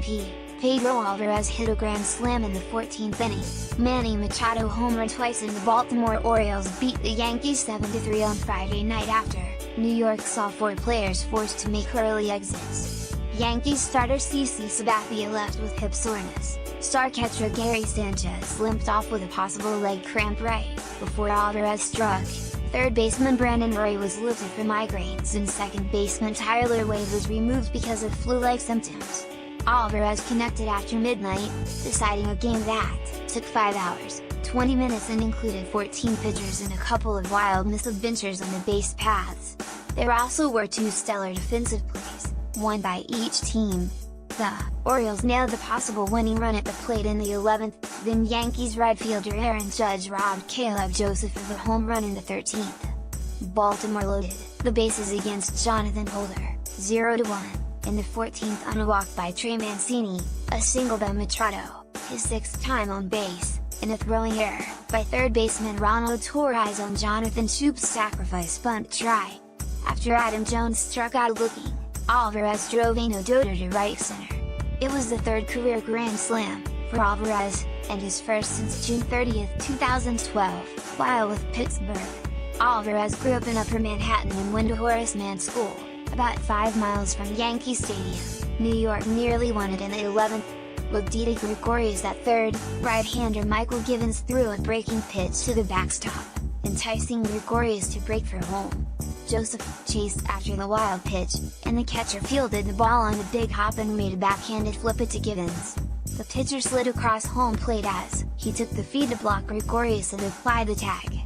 MVP, Pedro Alvarez hit a grand slam in the 14th inning. Manny Machado homered twice and the Baltimore Orioles beat the Yankees 7-3 on Friday night after New York saw 4 players forced to make early exits. Yankees starter CC Sabathia left with hip soreness. Star catcher Gary Sanchez limped off with a possible leg cramp right before Alvarez struck. Third baseman Brandon Murray was lifted for migraines and second baseman Tyler Wade was removed because of flu-like symptoms. Alvarez connected after midnight, deciding a game that took 5 hours, 20 minutes and included 14 pitchers and a couple of wild misadventures on the base paths. There also were 2 stellar defensive plays, one by each team. The Orioles nailed the possible winning run at the plate in the 11th, then Yankees right fielder Aaron Judge robbed Caleb Joseph of a home run in the 13th. Baltimore loaded the bases against Jonathan Holder, 0-1, in the 14th on a walk by Trey Mancini, a single by Machado, his 6th time on base, and a throwing error by third baseman Ronald Torres on Jonathan Schoop's sacrifice bunt try. After Adam Jones struck out looking, Alvarez drove a no-doter to right center. It was the 3rd career grand slam for Alvarez, and his first since June 30, 2012, while with Pittsburgh. Alvarez grew up in Upper Manhattan and went to Horace Mann School, about 5 miles from Yankee Stadium. New York nearly won it in the 11th, with Didi Gregorius at third. Right-hander Michael Givens threw a breaking pitch to the backstop, enticing Gregorius to break for home. Joseph chased after the wild pitch, and the catcher fielded the ball on a big hop and made a backhanded flip it to Givens. The pitcher slid across home plate as he took the feed to block Gregorius and applied the tag.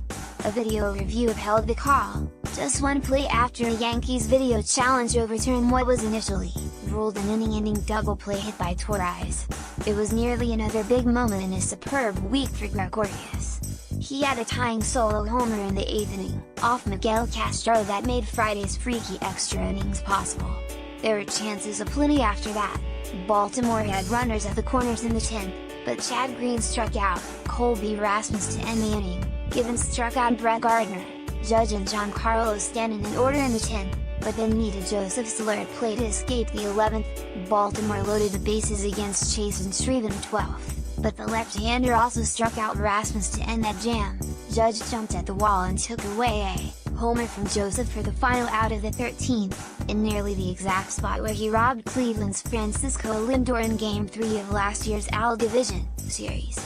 A video review upheld the call, just one play after a Yankees video challenge overturned what was initially ruled an inning-ending double play hit by Torres. It was nearly another big moment in a superb week for Gregorius. He had a tying solo homer in the 8th inning, off Miguel Castro that made Friday's freaky extra innings possible. There were chances aplenty after that. Baltimore had runners at the corners in the 10th, but Chad Green struck out Colby Rasmus to end the inning. Givens struck out Brett Gardner, Judge and Giancarlo Stanton in order in the 10th, but then needed Joseph Soler at play to escape the 11th. Baltimore loaded the bases against Chase and Shreve in the 12th. But the left-hander also struck out Rasmus to end that jam. Judge jumped at the wall and took away a homer from Joseph for the final out of the 13th, in nearly the exact spot where he robbed Cleveland's Francisco Lindor in Game 3 of last year's AL Division Series.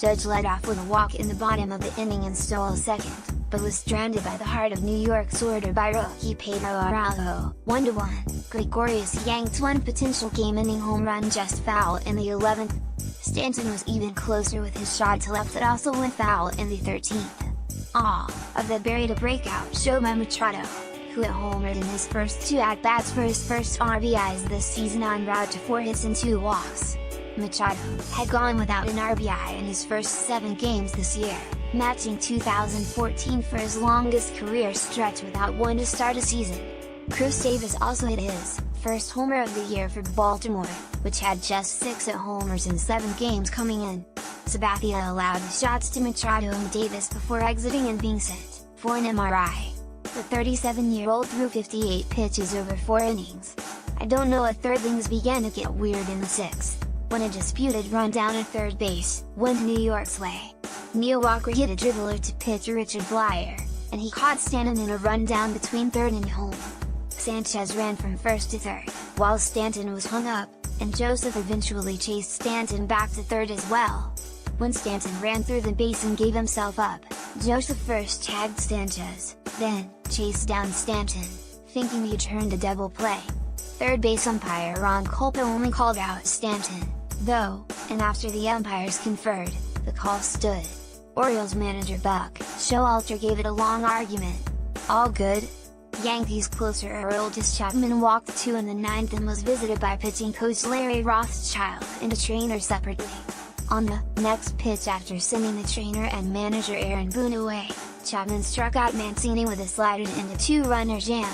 Judge led off with a walk in the bottom of the inning and stole a second, but was stranded by the heart of New York's order by rookie Pedro Araujo, 1-1. Gregorius yanked one potential game-ending home run just foul in the 11th. Stanton was even closer with his shot to left that also went foul in the 13th. All of that buried a breakout show by Machado, who had homered in his first 2 at-bats for his first RBIs this season en route to 4 hits and 2 walks. Machado had gone without an RBI in his first 7 games this year, matching 2014 for his longest career stretch without one to start a season. Chris Davis also hit his first homer of the year for Baltimore, which had just 6 homers in 7 games coming in. Sabathia allowed the shots to Machado and Davis before exiting and being sent for an MRI. The 37-year-old threw 58 pitches over 4 innings. I don't know if things began to get weird in the 6th, when a disputed run down at third base went New York's way. Neil Walker hit a dribbler to pitcher Richard Blyer, and he caught Stanton in a run down between third and home. Sanchez ran from first to third, while Stanton was hung up, and Joseph eventually chased Stanton back to third as well. When Stanton ran through the base and gave himself up, Joseph first tagged Sanchez, then chased down Stanton, thinking he'd turned a double play. Third base umpire Ron Culpa only called out Stanton, though, and after the umpires conferred, the call stood. Orioles manager Buck Showalter gave it a long argument. All good? Yankees closer Aroldis Chapman walked 2 in the 9th and was visited by pitching coach Larry Rothschild and a trainer separately. On the next pitch after sending the trainer and manager Aaron Boone away, Chapman struck out Mancini with a slider in a 2-runner jam.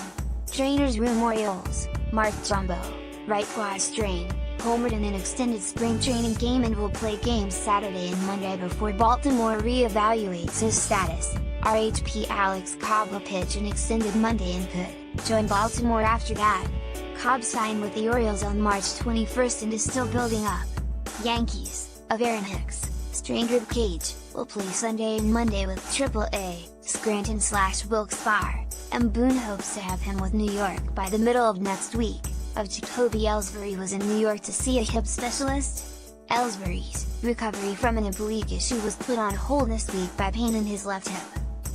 Trainers room Orioles, Mark Jumbo, right quad strain, homered in an extended spring training game and will play games Saturday and Monday before Baltimore re-evaluates his status. RHP Alex Cobb will pitch an extended Monday and could join Baltimore after that. Cobb signed with the Orioles on March 21st and is still building up. Yankees, of Aaron Hicks, strained rib cage, will play Sunday and Monday with Triple-A, Scranton/Wilkes-Barre, and Boone hopes to have him with New York by the middle of next week. Of Jacoby Ellsbury was in New York to see a hip specialist. Ellsbury's recovery from an oblique issue was put on hold this week by pain in his left hip.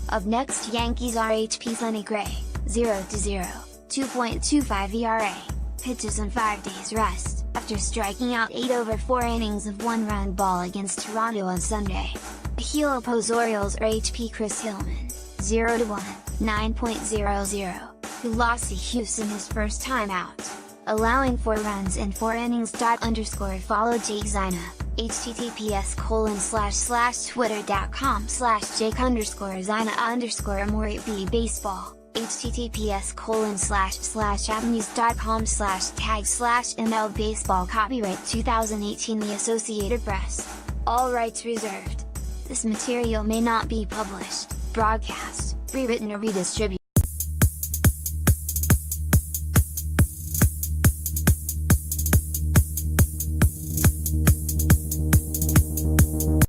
Up next, Yankees RHP Sonny Gray, 0-0, 2.25 ERA, pitches on 5 days rest, after striking out 8 over 4 innings of one-run ball against Toronto on Sunday. He'll oppose Orioles RHP Chris Hillman, 0-1, 9.00, who lost to Houston his first time out, allowing 4 runs in 4 innings. Follow Jake Zina, https://twitter.com/Jake_Zina_Amore_baseball, https://avenues.com/tag/ML Baseball. Copyright 2018 The Associated Press. All rights reserved. This material may not be published, broadcast, rewritten or redistributed.